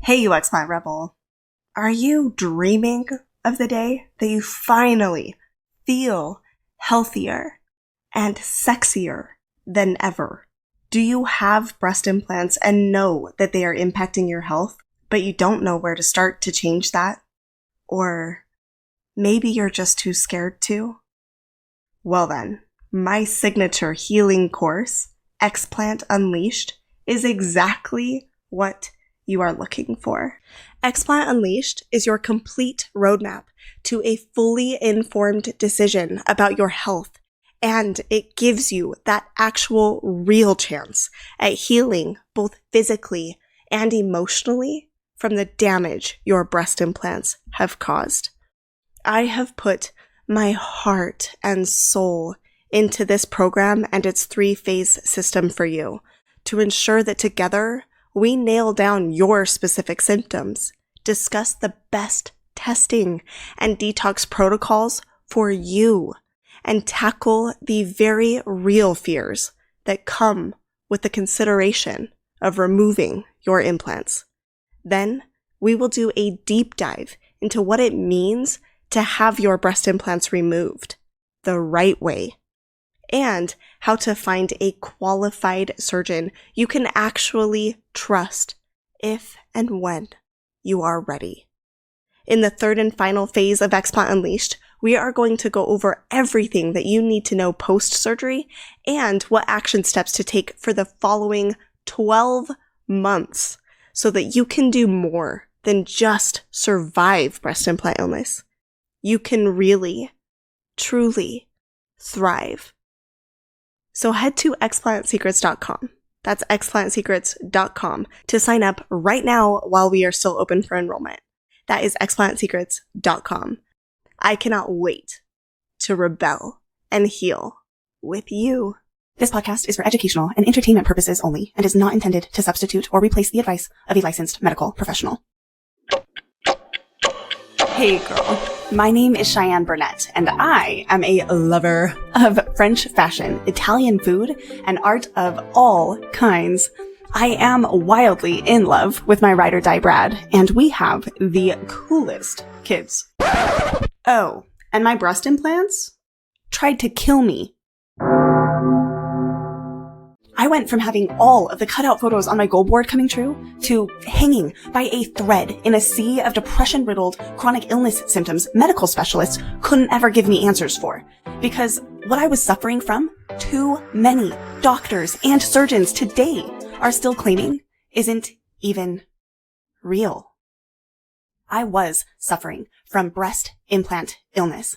Hey, you explant rebel. Are you dreaming of the day that you finally feel healthier and sexier than ever? Do you have breast implants and know that they are impacting your health, but you don't know where to start to change that? Or maybe you're just too scared to? Well then, my signature healing course, Explant Unleashed, is exactly what you are looking for. Explant Unleashed is your complete roadmap to a fully informed decision about your health, and it gives you that actual real chance at healing both physically and emotionally from the damage your breast implants have caused. I have put my heart and soul into this program and its 3-phase system for you to ensure that together we nail down your specific symptoms, discuss the best testing and detox protocols for you, and tackle the very real fears that come with the consideration of removing your implants. Then we will do a deep dive into what it means to have your breast implants removed the right way, and how to find a qualified surgeon you can actually trust if and when you are ready. In the third and final phase of Explant Unleashed, we are going to go over everything that you need to know post-surgery and what action steps to take for the following 12 months so that you can do more than just survive breast implant illness. You can really, truly thrive. So head to explantsecrets.com. That's explantsecrets.com to sign up right now while we are still open for enrollment. That is explantsecrets.com. I cannot wait to rebel and heal with you. This podcast is for educational and entertainment purposes only and is not intended to substitute or replace the advice of a licensed medical professional. Hey girl. My name is Cheyenne Burnett, and I am a lover of French fashion, Italian food, and art of all kinds. I am wildly in love with my ride or die Brad, and we have the coolest kids. Oh, and my breast implants tried to kill me. I went from having all of the cutout photos on my goal board coming true to hanging by a thread in a sea of depression-riddled chronic illness symptoms medical specialists couldn't ever give me answers for. Because what I was suffering from, too many doctors and surgeons today are still claiming isn't even real. I was suffering from breast implant illness.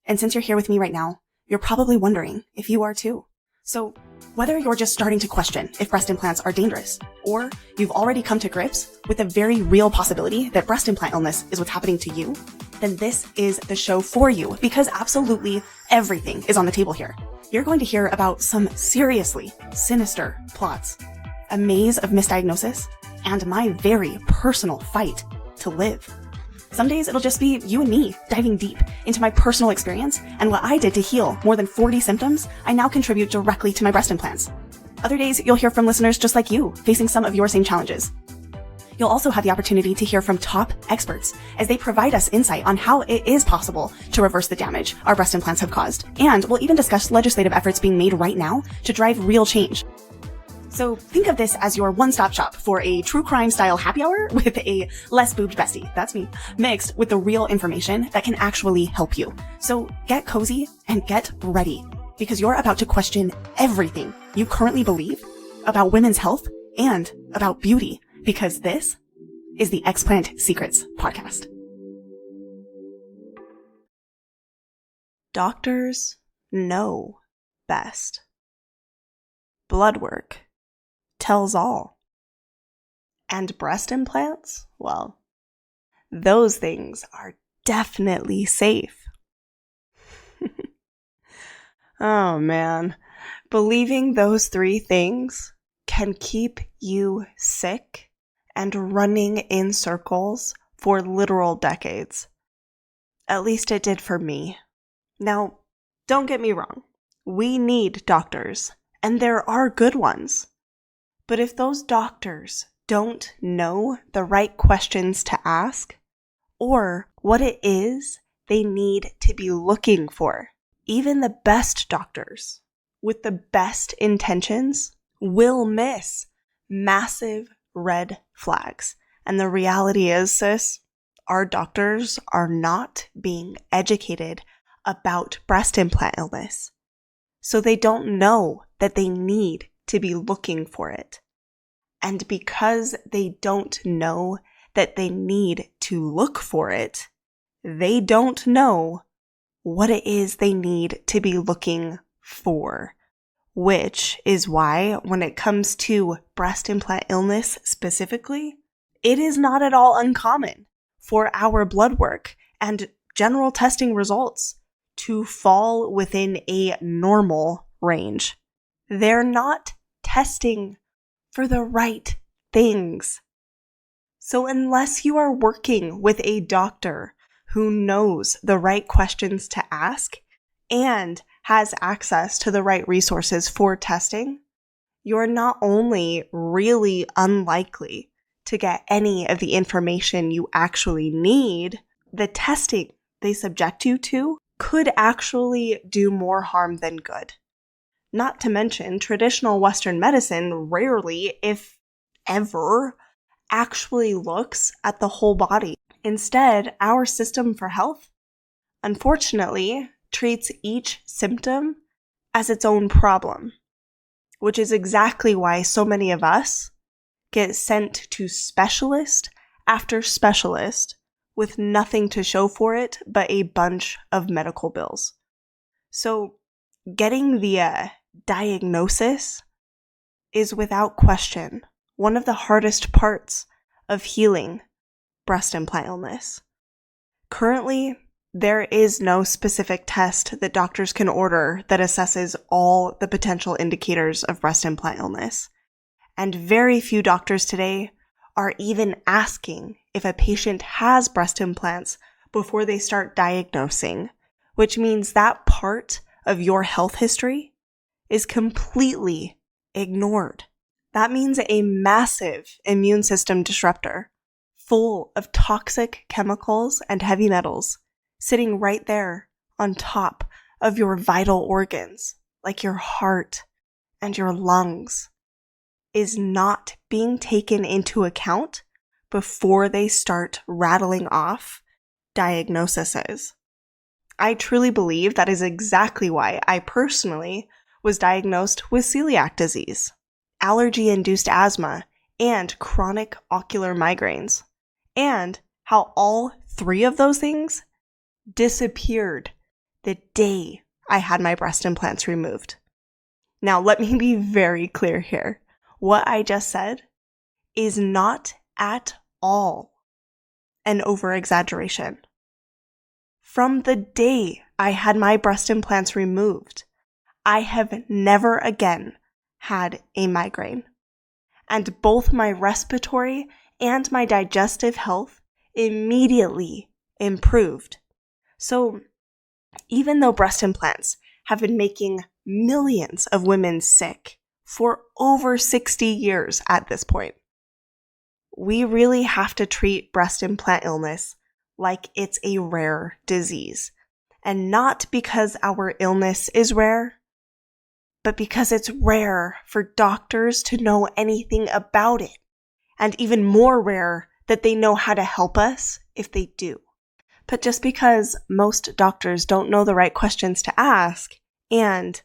And since you're here with me right now, you're probably wondering if you are too. So whether you're just starting to question if breast implants are dangerous, or you've already come to grips with the very real possibility that breast implant illness is what's happening to you, then this is the show for you, because absolutely everything is on the table here. You're going to hear about some seriously sinister plots, a maze of misdiagnosis, and my very personal fight to live. Some days it'll just be you and me diving deep into my personal experience and what I did to heal more than 40 symptoms I now contribute directly to my breast implants. Other days you'll hear from listeners just like you, facing some of your same challenges. You'll also have the opportunity to hear from top experts as they provide us insight on how it is possible to reverse the damage our breast implants have caused. And we'll even discuss legislative efforts being made right now to drive real change. So think of this as your one-stop shop for a true crime style happy hour with a less boobed bestie, that's me, mixed with the real information that can actually help you. So get cozy and get ready, because you're about to question everything you currently believe about women's health and about beauty, because this is the Explant Secrets podcast. Doctors know best. Blood work tells all. And breast implants? Well, those things are definitely safe. Oh man, believing those 3 things can keep you sick and running in circles for literal decades. At least it did for me. Now, don't get me wrong. We need doctors, and there are good ones. But if those doctors don't know the right questions to ask or what it is they need to be looking for. Even the best doctors with the best intentions will miss massive red flags. And the reality is, sis, our doctors are not being educated about breast implant illness. So they don't know that they need to be looking for it. And because they don't know that they need to look for it, they don't know what it is they need to be looking for. Which is why, when it comes to breast implant illness specifically, it is not at all uncommon for our blood work and general testing results to fall within a normal range. They're not testing for the right things. So unless you are working with a doctor who knows the right questions to ask and has access to the right resources for testing, you're not only really unlikely to get any of the information you actually need, the testing they subject you to could actually do more harm than good. Not to mention, traditional Western medicine rarely, if ever, actually looks at the whole body. Instead, our system for health, unfortunately, treats each symptom as its own problem, which is exactly why so many of us get sent to specialist after specialist with nothing to show for it but a bunch of medical bills. So getting the diagnosis is without question one of the hardest parts of healing breast implant illness. Currently, there is no specific test that doctors can order that assesses all the potential indicators of breast implant illness. And very few doctors today are even asking if a patient has breast implants before they start diagnosing, which means that part of your health history is completely ignored. That means a massive immune system disruptor full of toxic chemicals and heavy metals sitting right there on top of your vital organs, like your heart and your lungs, is not being taken into account before they start rattling off diagnoses. I truly believe that is exactly why I personally was diagnosed with celiac disease, allergy-induced asthma, and chronic ocular migraines, and how all three of those things disappeared the day I had my breast implants removed. Now, let me be very clear here. What I just said is not at all an over-exaggeration. From the day I had my breast implants removed, I have never again had a migraine. And both my respiratory and my digestive health immediately improved. So even though breast implants have been making millions of women sick for over 60 years at this point, we really have to treat breast implant illness like it's a rare disease. And not because our illness is rare, but because it's rare for doctors to know anything about it. And even more rare that they know how to help us if they do. But just because most doctors don't know the right questions to ask, and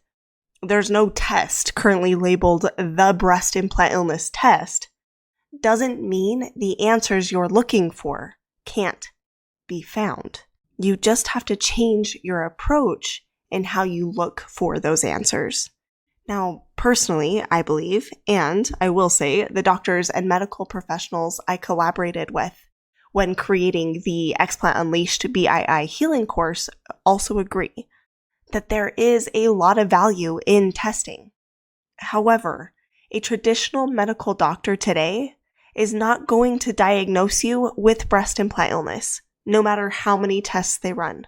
there's no test currently labeled the breast implant illness test, doesn't mean the answers you're looking for can't be found. You just have to change your approach in how you look for those answers. Now, personally, I believe, and I will say the doctors and medical professionals I collaborated with when creating the Explant Unleashed BII healing course also agree that there is a lot of value in testing. However, a traditional medical doctor today is not going to diagnose you with breast implant illness, no matter how many tests they run.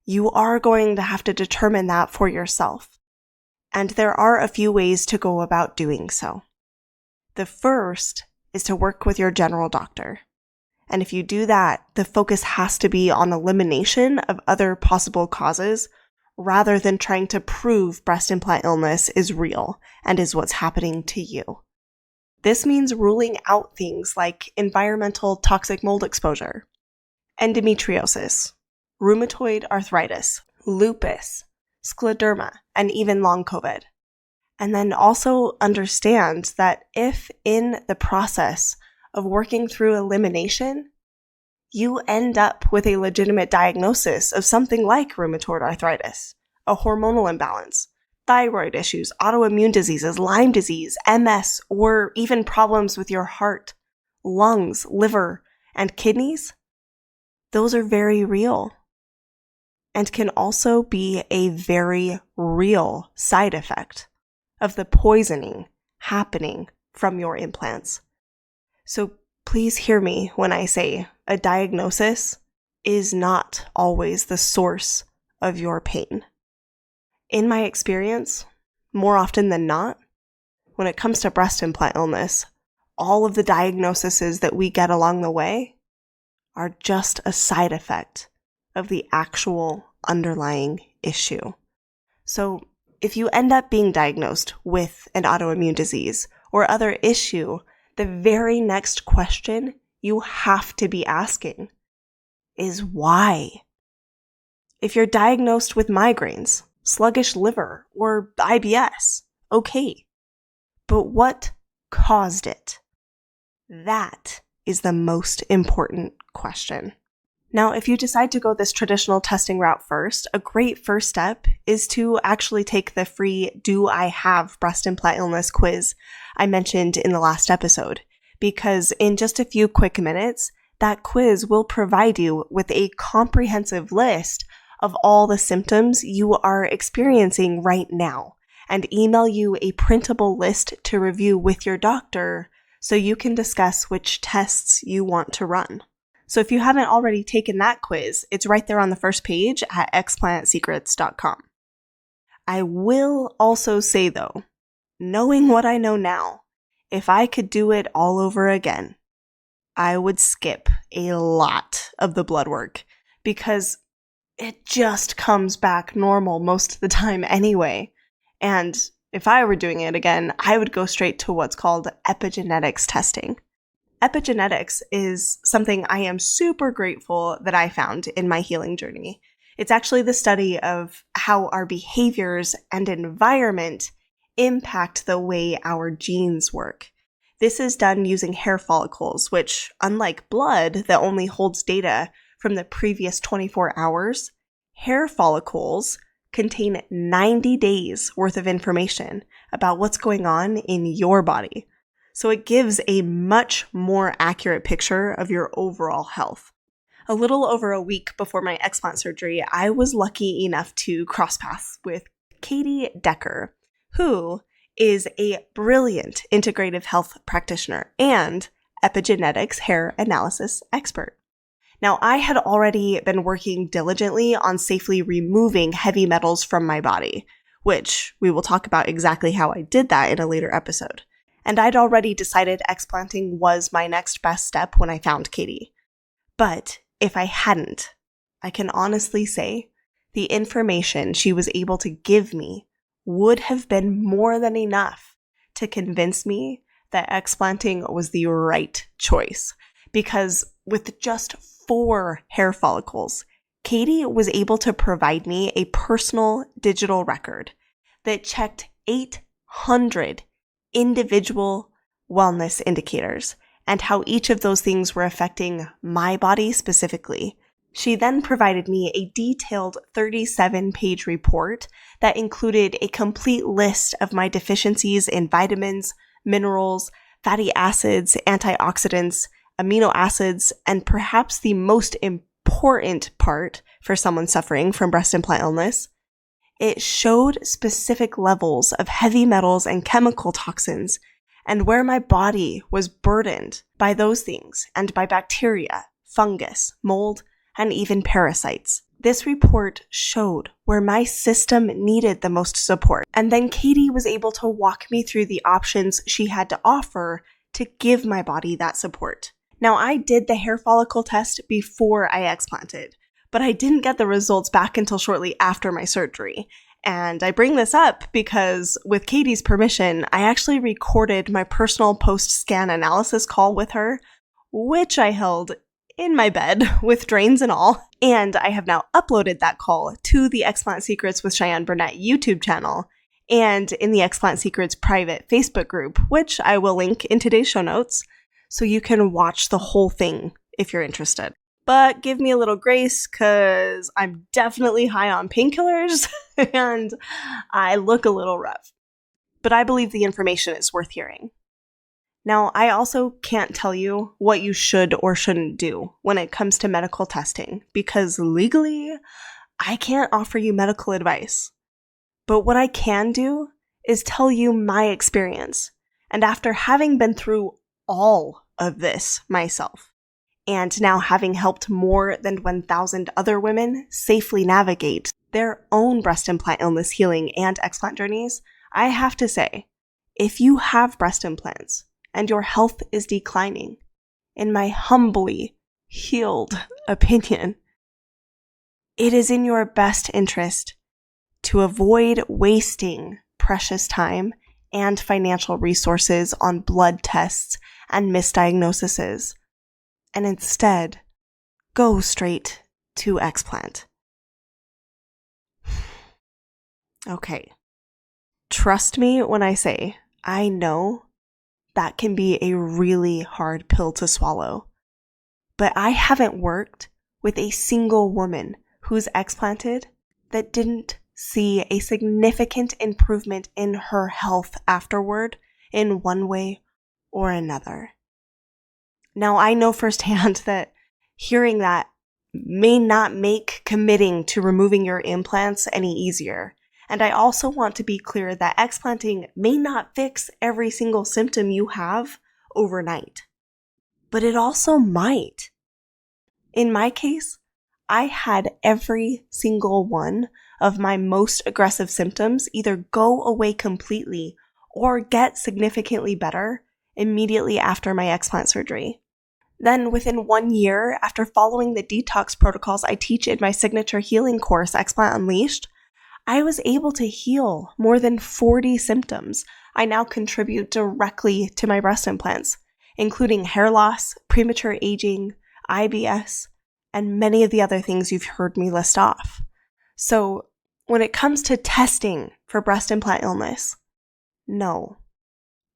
You are going to have to determine that for yourself. And there are a few ways to go about doing so. The first is to work with your general doctor. And if you do that, the focus has to be on elimination of other possible causes rather than trying to prove breast implant illness is real and is what's happening to you. This means ruling out things like environmental toxic mold exposure, endometriosis, rheumatoid arthritis, lupus, scleroderma, and even long COVID. And then also understand that if in the process of working through elimination, you end up with a legitimate diagnosis of something like rheumatoid arthritis, a hormonal imbalance, thyroid issues, autoimmune diseases, Lyme disease, MS, or even problems with your heart, lungs, liver, and kidneys, those are very real and can also be a very real side effect of the poisoning happening from your implants. So please hear me when I say a diagnosis is not always the source of your pain. In my experience, more often than not, when it comes to breast implant illness, all of the diagnoses that we get along the way are just a side effect of the actual underlying issue. So if you end up being diagnosed with an autoimmune disease or other issue, the very next question you have to be asking is why? If you're diagnosed with migraines, sluggish liver, or IBS, okay. But what caused it? That is the most important question. Now, if you decide to go this traditional testing route first, a great first step is to actually take the free Do I Have Breast Implant Illness quiz I mentioned in the last episode, because in just a few quick minutes, that quiz will provide you with a comprehensive list of all the symptoms you are experiencing right now and email you a printable list to review with your doctor so you can discuss which tests you want to run. So if you haven't already taken that quiz, it's right there on the first page at explantsecrets.com. I will also say though, knowing what I know now, if I could do it all over again, I would skip a lot of the blood work because it just comes back normal most of the time anyway. And if I were doing it again, I would go straight to what's called epigenetics testing. Epigenetics is something I am super grateful that I found in my healing journey. It's actually the study of how our behaviors and environment impact the way our genes work. This is done using hair follicles, which, unlike blood that only holds data from the previous 24 hours, hair follicles contain 90 days worth of information about what's going on in your body. So it gives a much more accurate picture of your overall health. A little over a week before my explant surgery, I was lucky enough to cross paths with Katie Decker, who is a brilliant integrative health practitioner and epigenetics hair analysis expert. Now, I had already been working diligently on safely removing heavy metals from my body, which we will talk about exactly how I did that in a later episode. And I'd already decided explanting was my next best step when I found Katie. But if I hadn't, I can honestly say the information she was able to give me would have been more than enough to convince me that explanting was the right choice. Because with just 4 hair follicles, Katie was able to provide me a personal digital record that checked 800 individual wellness indicators and how each of those things were affecting my body specifically. She then provided me a detailed 37-page report that included a complete list of my deficiencies in vitamins, minerals, fatty acids, antioxidants, amino acids, and perhaps the most important part for someone suffering from breast implant illness, it showed specific levels of heavy metals and chemical toxins and where my body was burdened by those things and by bacteria, fungus, mold, and even parasites. This report showed where my system needed the most support, and then Katie was able to walk me through the options she had to offer to give my body that support. Now, I did the hair follicle test before I explanted, but I didn't get the results back until shortly after my surgery. And I bring this up because, with Katie's permission, I actually recorded my personal post-scan analysis call with her, which I held in my bed with drains and all. And I have now uploaded that call to the Explant Secrets with Cheyenne Burnett YouTube channel and in the Explant Secrets private Facebook group, which I will link in today's show notes, so you can watch the whole thing if you're interested. But give me a little grace, because I'm definitely high on painkillers and I look a little rough. But I believe the information is worth hearing. Now, I also can't tell you what you should or shouldn't do when it comes to medical testing, because legally, I can't offer you medical advice. But what I can do is tell you my experience. And after having been through all of this myself, and now having helped more than 1,000 other women safely navigate their own breast implant illness healing and explant journeys, I have to say, if you have breast implants and your health is declining, in my humbly healed opinion, it is in your best interest to avoid wasting precious time and financial resources on blood tests and misdiagnoses, and instead go straight to explant. Okay. Trust me when I say I know that can be a really hard pill to swallow. But I haven't worked with a single woman who's explanted that didn't see a significant improvement in her health afterward in one way or another. Now, I know firsthand that hearing that may not make committing to removing your implants any easier. And I also want to be clear that explanting may not fix every single symptom you have overnight. But it also might. In my case, I had every single one of my most aggressive symptoms either go away completely or get significantly better immediately after my explant surgery. Then, within 1 year, after following the detox protocols I teach in my signature healing course, Explant Unleashed, I was able to heal more than 40 symptoms I now contribute directly to my breast implants, including hair loss, premature aging, IBS, and many of the other things you've heard me list off. So, when it comes to testing for breast implant illness, no.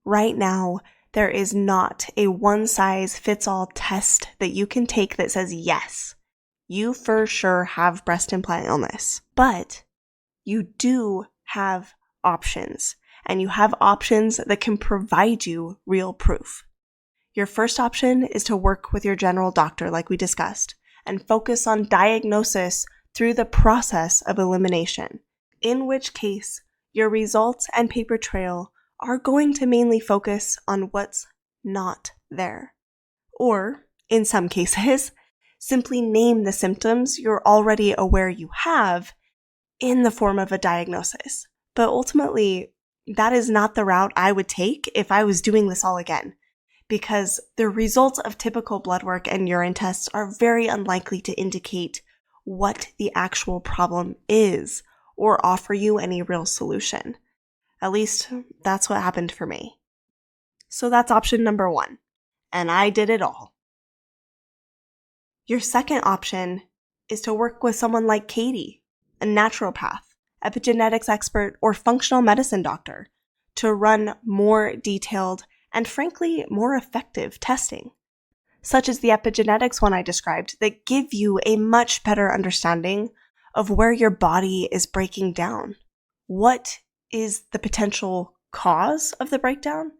Right now, there is not a one-size-fits-all test that you can take that says, yes, you for sure have breast implant illness. But you do have options, and you have options that can provide you real proof. Your first option is to work with your general doctor, like we discussed, and focus on diagnosis through the process of elimination, in which case your results and paper trail are going to mainly focus on what's not there. Or, in some cases, simply name the symptoms you're already aware you have in the form of a diagnosis. But ultimately, that is not the route I would take if I was doing this all again, because the results of typical blood work and urine tests are very unlikely to indicate what the actual problem is or offer you any real solution. At least, that's what happened for me. So that's option number 1. And I did it all. Your second option is to work with someone like Katie, a naturopath, epigenetics expert, or functional medicine doctor, to run more detailed and frankly more effective testing, such as the epigenetics one I described, that give you a much better understanding of where your body is breaking down, what is the potential cause of the breakdown,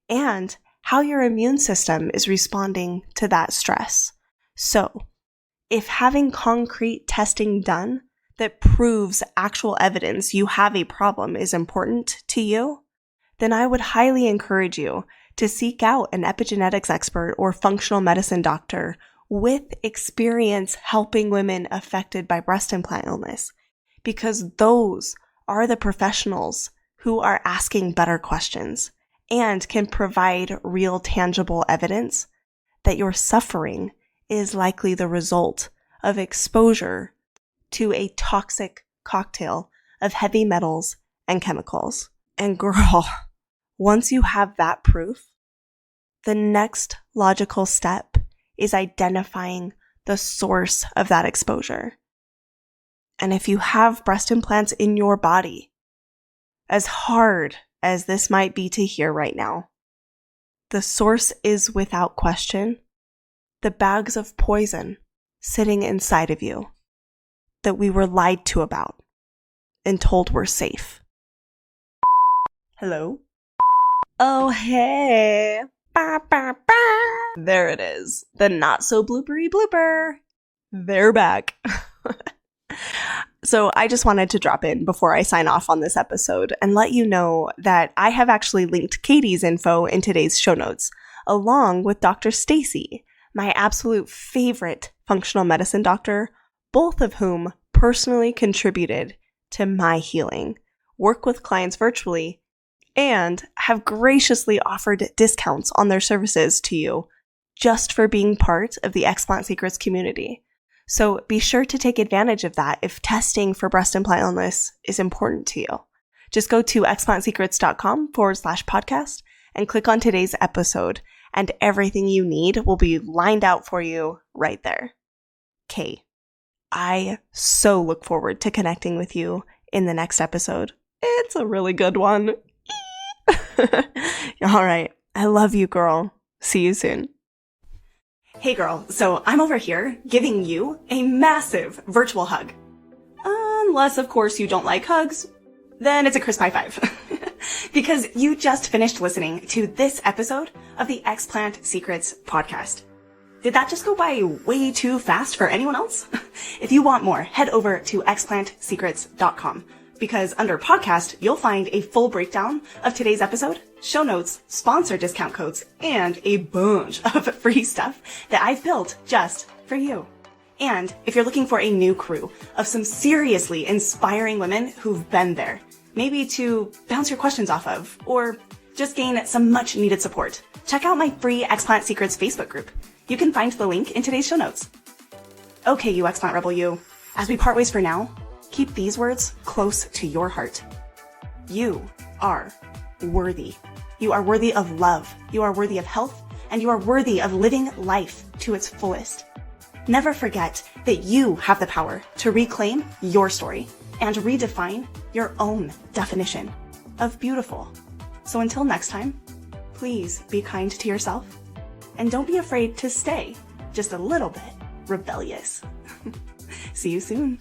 and how your immune system is responding to that stress. So, if having concrete testing done that proves actual evidence you have a problem is important to you, then I would highly encourage you to seek out an epigenetics expert or functional medicine doctor with experience helping women affected by breast implant illness, because those are the professionals who are asking better questions and can provide real tangible evidence that your suffering is likely the result of exposure to a toxic cocktail of heavy metals and chemicals. And girl, once you have that proof, the next logical step is identifying the source of that exposure. And if you have breast implants in your body, as hard as this might be to hear right now, the source is without question the bags of poison sitting inside of you that we were lied to about and told were safe. Hello? Oh, hey. Ba, ba, ba. There it is. The not so bloopery blooper. They're back. So I just wanted to drop in before I sign off on this episode and let you know that I have actually linked Katie's info in today's show notes, along with Dr. Stacy, my absolute favorite functional medicine doctor, both of whom personally contributed to my healing, work with clients virtually, and have graciously offered discounts on their services to you just for being part of the Explant Secrets community. So be sure to take advantage of that if testing for breast implant illness is important to you. Just go to explantsecrets.com/podcast and click on today's episode, and everything you need will be lined out for you right there. Okay, I so look forward to connecting with you in the next episode. It's a really good one. All right, I love you, girl. See you soon. Hey girl, so I'm over here giving you a massive virtual hug. Unless, of course, you don't like hugs, then it's a crisp high five. Because you just finished listening to this episode of the Explant Secrets podcast. Did that just go by way too fast for anyone else? If you want more, head over to explantsecrets.com. Because under podcast, you'll find a full breakdown of today's episode, show notes, sponsor discount codes, and a bunch of free stuff that I've built just for you. And if you're looking for a new crew of some seriously inspiring women who've been there, maybe to bounce your questions off of, or just gain some much needed support, check out my free Explant Secrets Facebook group. You can find the link in today's show notes. Okay, you Explant Rebel, you. As we part ways for now, keep these words close to your heart. You are worthy. You are worthy of love. You are worthy of health, and you are worthy of living life to its fullest. Never forget that you have the power to reclaim your story and redefine your own definition of beautiful. So until next time, please be kind to yourself, and don't be afraid to stay just a little bit rebellious. See you soon.